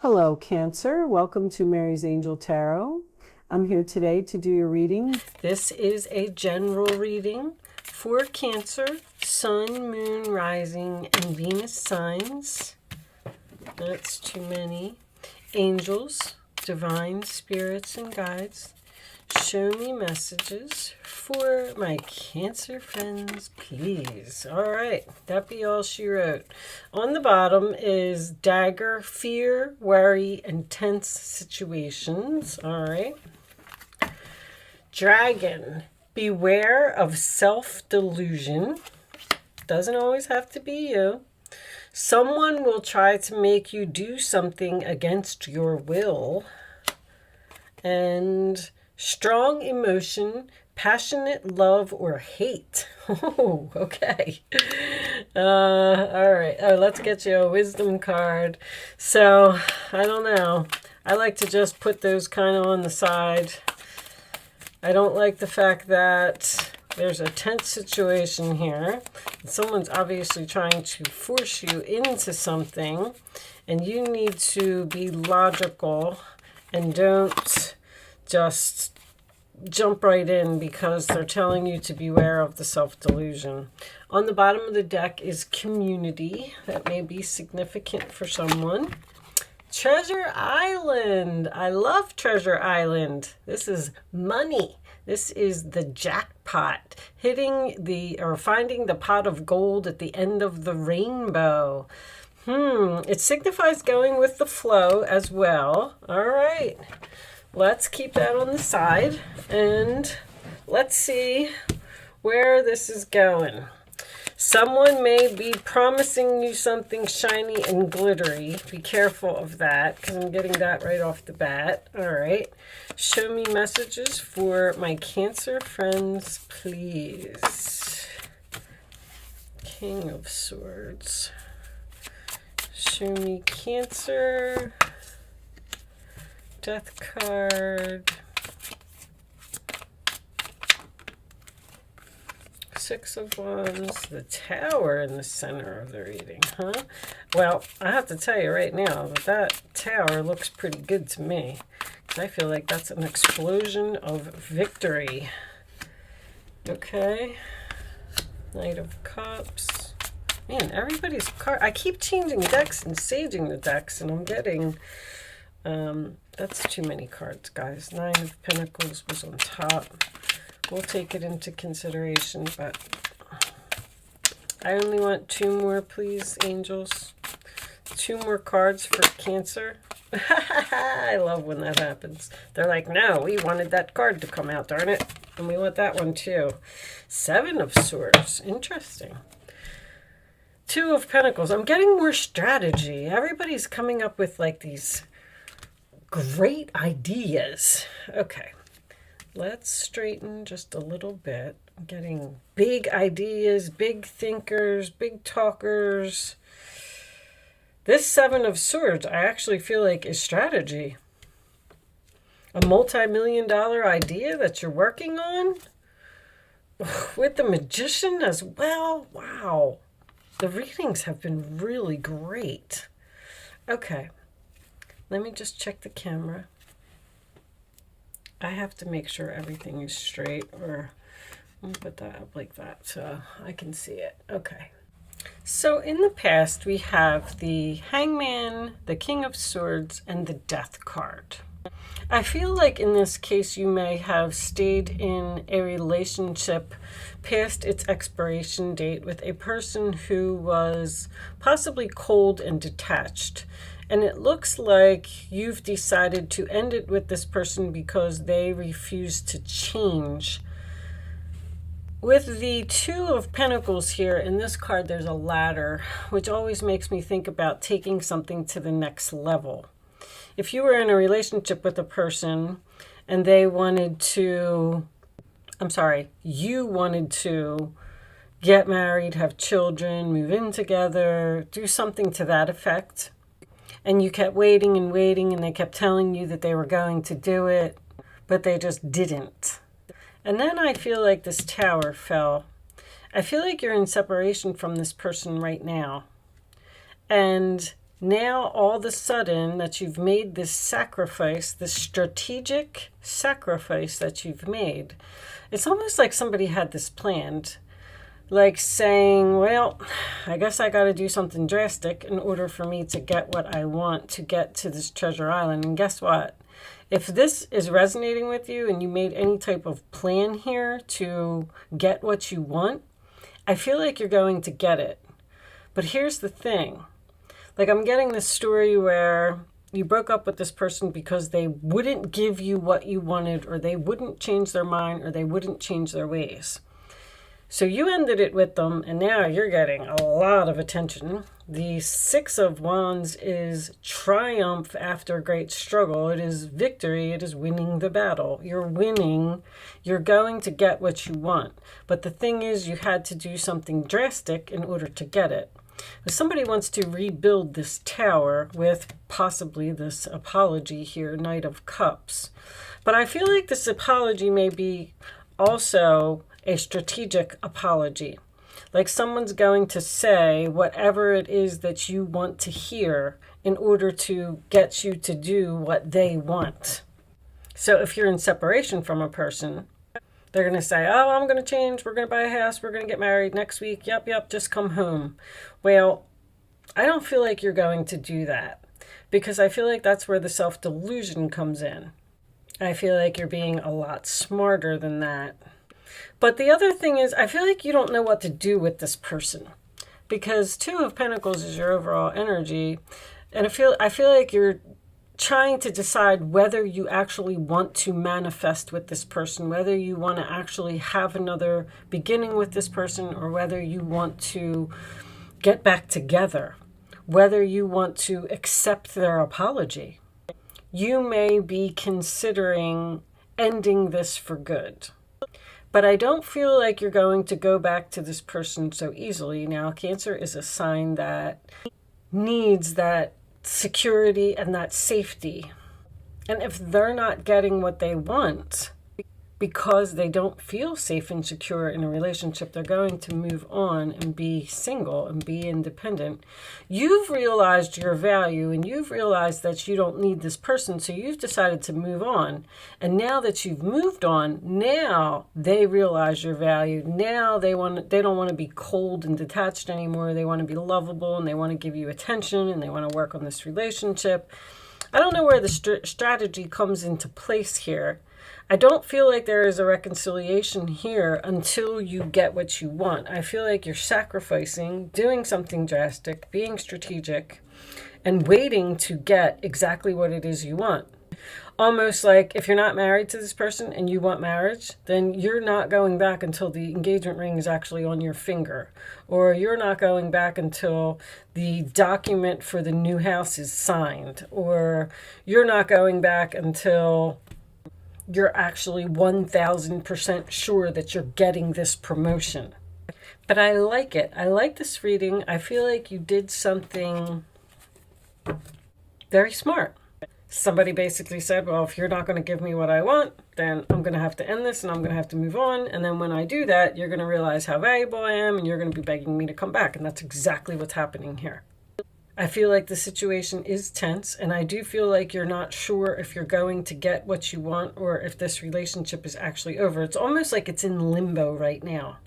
Hello, Cancer. Welcome to Mary's Angel Tarot. I'm here today to do your reading. This is a general reading for Cancer, Sun, Moon, Rising, and Venus signs. That's too many. Angels, divine spirits, and guides. Show me messages for my Cancer friends, please. All right, that be all she wrote. On the bottom is dagger, fear, worry, and tense situations. All right. Dragon, beware of self-delusion. Doesn't always have to be you. Someone will try to make you do something against your will. And strong emotion, passionate love or hate. Oh, okay. All right. Oh, let's get you a wisdom card. So, I don't know. I like to just put those kind of on the side. I don't like the fact that there's a tense situation here. Someone's obviously trying to force you into something, and you need to be logical and don't just jump right in because they're telling you to beware of the self-delusion. On the bottom of the deck is community. That may be significant for someone. Treasure Island. I love Treasure Island. This is money. This is the jackpot. Finding the pot of gold at the end of the rainbow. It signifies going with the flow as well. All right. Let's keep that on the side and let's see where this is going. Someone may be promising you something shiny and glittery. Be careful of that because I'm getting that right off the bat. All right. Show me messages for my Cancer friends, please. King of Swords. Show me Cancer. Death card. Six of Wands. The Tower in the center of the reading, huh? Well, I have to tell you right now that that Tower looks pretty good to me. Because I feel like that's an explosion of victory. Okay. Knight of Cups. Man, everybody's card. I keep changing decks and saging the decks, and I'm getting... that's too many cards, guys. Nine of Pentacles was on top. We'll take it into consideration, but I only want two more, please, angels. Two more cards for Cancer. I love when that happens. They're like, no, we wanted that card to come out, darn it. And we want that one too. Seven of Swords. Interesting. Two of Pentacles. I'm getting more strategy. Everybody's coming up with like these great ideas. Okay. Let's straighten just a little bit. I'm getting big ideas, big thinkers, big talkers. This Seven of Swords, I actually feel like is strategy. A multi-million-dollar idea that you're working on with the Magician as well. Wow. The readings have been really great. Okay. Let me just check the camera. I have to make sure everything is straight, or I'll put that up like that so I can see it. Okay. So in the past, we have the Hangman, the King of Swords, and the Death card. I feel like in this case, you may have stayed in a relationship past its expiration date with a person who was possibly cold and detached. And it looks like you've decided to end it with this person because they refuse to change. With the Two of Pentacles here, in this card there's a ladder, which always makes me think about taking something to the next level. If you were in a relationship with a person and they wanted to, you wanted to get married, have children, move in together, do something to that effect, and you kept waiting and waiting, and they kept telling you that they were going to do it, but they just didn't. And then I feel like this Tower fell. I feel like you're in separation from this person right now. And Now, all of a sudden that you've made this sacrifice, this strategic sacrifice that you've made, it's almost like somebody had this planned. Like saying, well, I guess I got to do something drastic in order for me to get what I want to get to this treasure island. And guess what? If this is resonating with you and you made any type of plan here to get what you want, I feel like you're going to get it. But here's the thing. Like, I'm getting this story where you broke up with this person because they wouldn't give you what you wanted, or they wouldn't change their mind, or they wouldn't change their ways. So you ended it with them, and now you're getting a lot of attention. The Six of Wands is triumph after great struggle. It is victory. It is winning the battle. You're winning. You're going to get what you want. But the thing is, you had to do something drastic in order to get it. If somebody wants to rebuild this tower with possibly this apology here, Knight of Cups. But I feel like this apology may be also a strategic apology. Like someone's going to say whatever it is that you want to hear in order to get you to do what they want. So if you're in separation from a person, they're going to say, oh, I'm going to change. We're going to buy a house. We're going to get married next week. Yep, just come home. Well, I don't feel like you're going to do that, because I feel like that's where the self-delusion comes in. I feel like you're being a lot smarter than that. But the other thing is, I feel like you don't know what to do with this person, because Two of Pentacles is your overall energy. And I feel like you're trying to decide whether you actually want to manifest with this person, whether you want to actually have another beginning with this person, or whether you want to get back together, whether you want to accept their apology. You may be considering ending this for good. But I don't feel like you're going to go back to this person so easily. Now, Cancer is a sign that needs that security and that safety. And if they're not getting what they want because they don't feel safe and secure in a relationship, they're going to move on and be single and be independent. You've realized your value, and you've realized that you don't need this person, so you've decided to move on. And now that you've moved on, now they realize your value. Now they don't want to be cold and detached anymore. They want to be lovable, and they want to give you attention, and they want to work on this relationship. I don't know where the strategy comes into place here. I don't feel like there is a reconciliation here until you get what you want. I feel like you're sacrificing, doing something drastic, being strategic, and waiting to get exactly what it is you want. Almost like if you're not married to this person and you want marriage, then you're not going back until the engagement ring is actually on your finger. Or you're not going back until the document for the new house is signed. Or you're not going back until you're actually 1000% sure that you're getting this promotion. But I like it. I like this reading. I feel like you did something very smart. Somebody basically said, well, if you're not going to give me what I want, then I'm going to have to end this and I'm going to have to move on. And then when I do that, you're going to realize how valuable I am and you're going to be begging me to come back. And that's exactly what's happening here. I feel like the situation is tense, and I do feel like you're not sure if you're going to get what you want or if this relationship is actually over. It's almost like it's in limbo right now.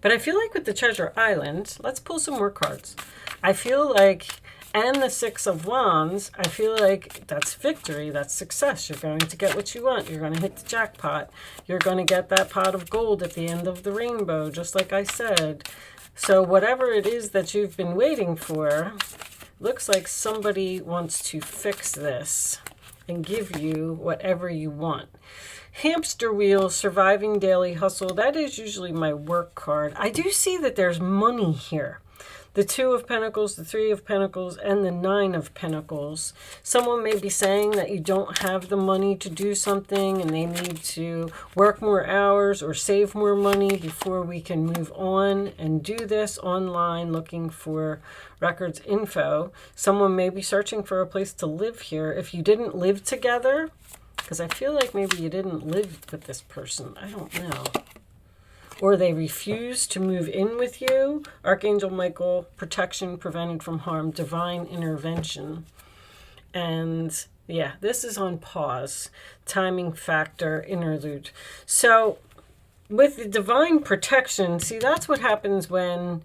But I feel like with the Treasure Island, let's pull some more cards. I feel like, and the Six of Wands, I feel like that's victory, that's success. You're going to get what you want. You're going to hit the jackpot. You're going to get that pot of gold at the end of the rainbow, just like I said. So whatever it is that you've been waiting for, looks like somebody wants to fix this and give you whatever you want. Hamster wheel, surviving daily hustle. That is usually my work card. I do see that there's money here. The Two of Pentacles, the Three of Pentacles, and the Nine of Pentacles. Someone may be saying that you don't have the money to do something and they need to work more hours or save more money before we can move on and do this online looking for records info. Someone may be searching for a place to live here. If you didn't live together, because I feel like maybe you didn't live with this person. I don't know. or they refuse to move in with you. Archangel Michael, protection, prevented from harm, divine intervention. And yeah, this is on pause, timing factor, interlude. So with the divine protection, see, that's what happens when,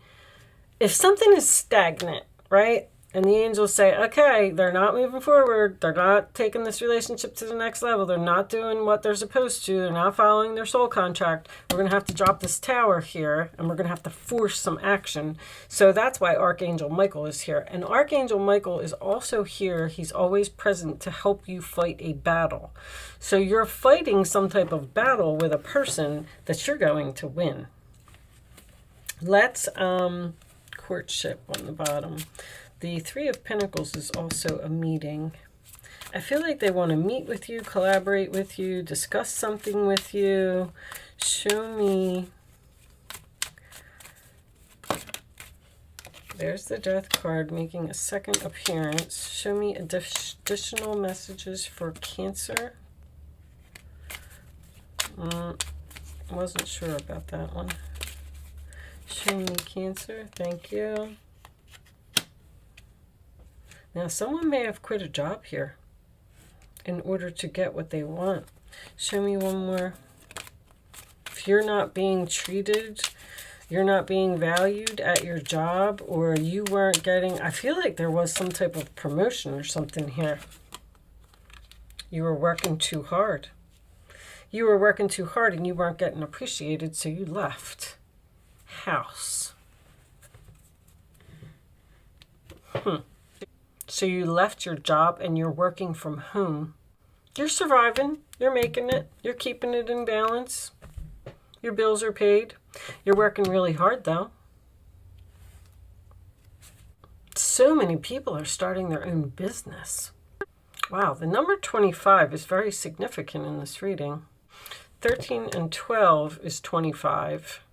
if something is stagnant, right? And the angels say, okay, they're not moving forward. They're not taking this relationship to the next level. They're not doing what they're supposed to. They're not following their soul contract. We're going to have to drop this tower here, and we're going to have to force some action. So that's why Archangel Michael is here. And Archangel Michael is also here. He's always present to help you fight a battle. So you're fighting some type of battle with a person that you're going to win. Let's, courtship on the bottom. The Three of Pentacles is also a meeting. I feel like they want to meet with you, collaborate with you, discuss something with you. Show me. There's the Death card making a second appearance. Show me additional messages for Cancer. Wasn't sure about that one. Show me Cancer. Thank you. Now, someone may have quit a job here in order to get what they want. Show me one more. If you're not being treated, you're not being valued at your job, or you weren't getting, I feel like there was some type of promotion or something here. You were working too hard. You were working too hard and you weren't getting appreciated, so you left. House. So you left your job and you're working from home. You're surviving. You're making it. You're keeping it in balance. Your bills are paid. You're working really hard, though. So many people are starting their own business. Wow, the number 25 is very significant in this reading. 13 and 12 is 25.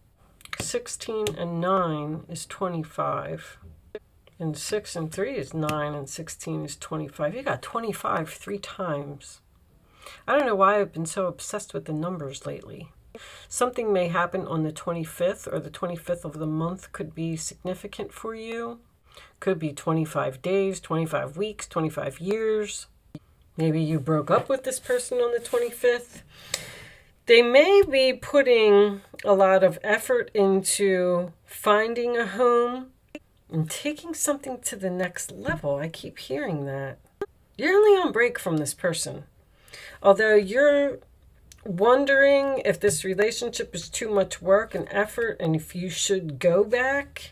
16 and 9 is 25. And 6 and 3 is 9, and 16 is 25. You got 25 3 times. I don't know why I've been so obsessed with the numbers lately. Something may happen on the 25th, or the 25th of the month could be significant for you. Could be 25 days, 25 weeks, 25 years. Maybe you broke up with this person on the 25th. They may be putting a lot of effort into finding a home and taking something to the next level. I keep hearing that. You're only on break from this person. Although you're wondering if this relationship is too much work and effort and if you should go back,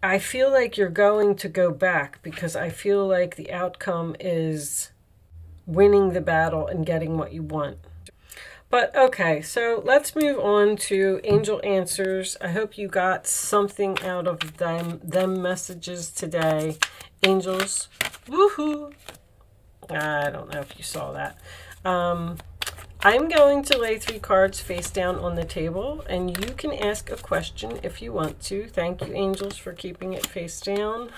I feel like you're going to go back, because I feel like the outcome is winning the battle and getting what you want. But okay, so let's move on to angel answers. I hope you got something out of them messages today. Angels, woohoo! I don't know if you saw that. I'm going to lay 3 cards face down on the table, and you can ask a question if you want to. Thank you, angels, for keeping it face down.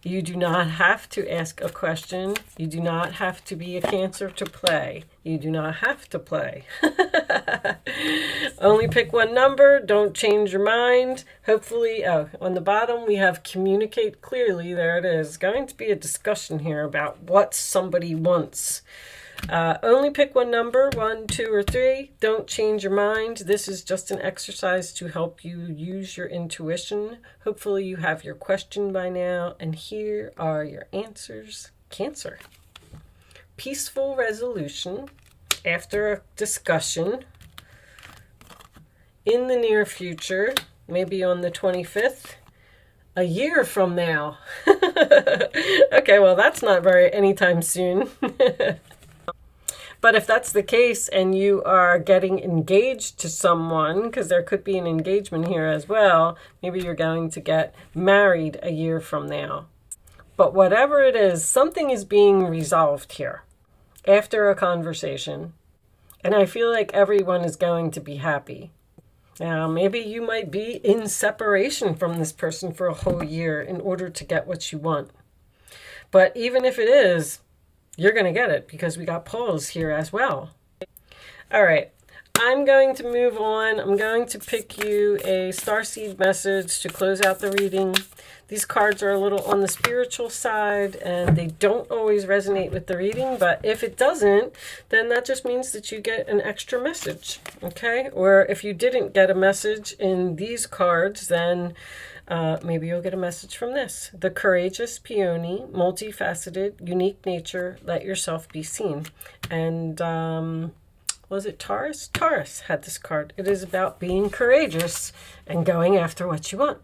You do not have to ask a question. You do not have to be a Cancer to play. You do not have to play. Only pick one number. Don't change your mind. Hopefully, on the bottom we have communicate clearly. There it is. Going to be a discussion here about what somebody wants. Only pick one number, 1, 2, or 3. Don't change your mind. This is just an exercise to help you use your intuition. Hopefully you have your question by now. And here are your answers. Cancer. Peaceful resolution after a discussion in the near future, maybe on the 25th. A year from now. Okay, well, that's not very anytime soon. But if that's the case and you are getting engaged to someone, because there could be an engagement here as well, maybe you're going to get married a year from now. But whatever it is, something is being resolved here after a conversation. And I feel like everyone is going to be happy. Now, maybe you might be in separation from this person for a whole year in order to get what you want. But even if it is, you're going to get it, because we got poles here as well. All right. I'm going to move on. I'm going to pick you a Starseed message to close out the reading. These cards are a little on the spiritual side, and they don't always resonate with the reading, but if it doesn't, then that just means that you get an extra message, okay? Or if you didn't get a message in these cards, then maybe you'll get a message from this. The courageous peony, multifaceted, unique nature, let yourself be seen. And was it Taurus? Taurus had this card. It is about being courageous and going after what you want.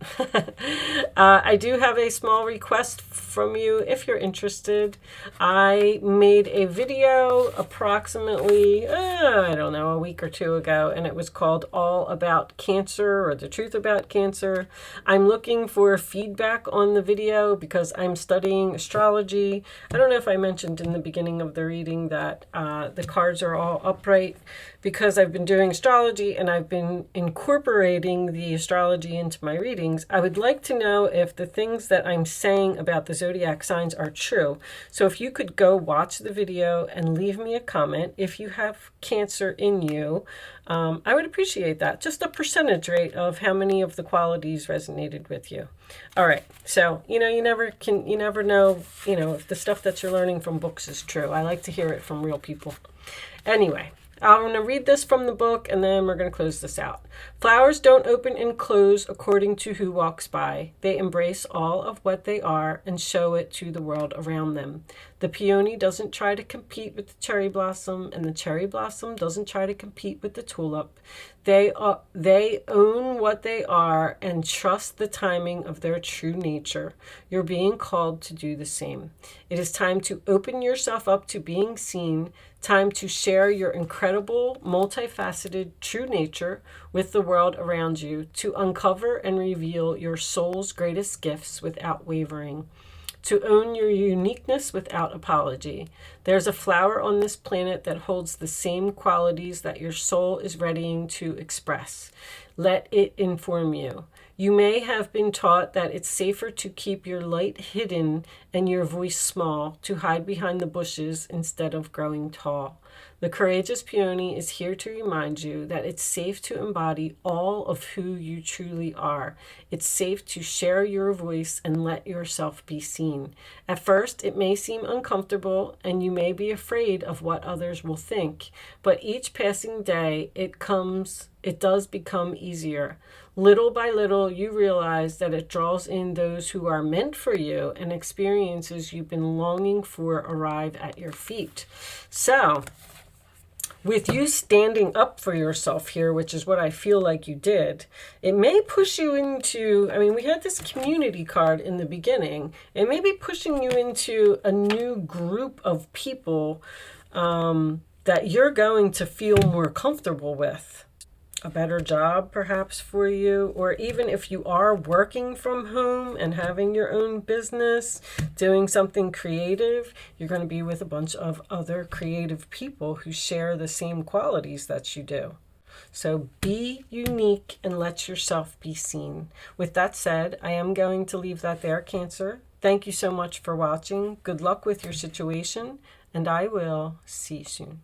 I do have a small request from you if you're interested. I made a video approximately, I don't know, a week or two ago, and it was called All About Cancer, or The Truth About Cancer. I'm looking for feedback on the video because I'm studying astrology. I don't know if I mentioned in the beginning of the reading that the cards are all upright because I've been doing astrology and I've been incorporating the astrology into my readings. I would like to know if the things that I'm saying about the zodiac signs are true. So if you could go watch the video and leave me a comment if you have Cancer in you, I would appreciate that. Just a percentage rate of how many of the qualities resonated with you. All right. So, you never know, if the stuff that you're learning from books is true. I like to hear it from real people. Anyway, I'm going to read this from the book, and then we're going to close this out. Flowers don't open and close according to who walks by. They embrace all of what they are and show it to the world around them. The peony doesn't try to compete with the cherry blossom, and the cherry blossom doesn't try to compete with the tulip. They own what they are and trust the timing of their true nature. You're being called to do the same. It is time to open yourself up to being seen, time to share your incredible, multifaceted true nature with the world around you, to uncover and reveal your soul's greatest gifts without wavering, to own your uniqueness without apology. There's a flower on this planet that holds the same qualities that your soul is readying to express. Let it inform you. You may have been taught that it's safer to keep your light hidden and your voice small, to hide behind the bushes instead of growing tall. The courageous peony is here to remind you that it's safe to embody all of who you truly are. It's safe to share your voice and let yourself be seen. At first, it may seem uncomfortable and you may be afraid of what others will think, but each passing day, it does become easier. Little by little, you realize that it draws in those who are meant for you, and experiences you've been longing for arrive at your feet. So, with you standing up for yourself here, which is what I feel like you did, it may push you into, we had this community card in the beginning. It may be pushing you into a new group of people that you're going to feel more comfortable with. A better job perhaps for you, or even if you are working from home and having your own business, doing something creative, you're going to be with a bunch of other creative people who share the same qualities that you do. So be unique and let yourself be seen. With that said, I am going to leave that there, Cancer. Thank you so much for watching. Good luck with your situation, and I will see you soon.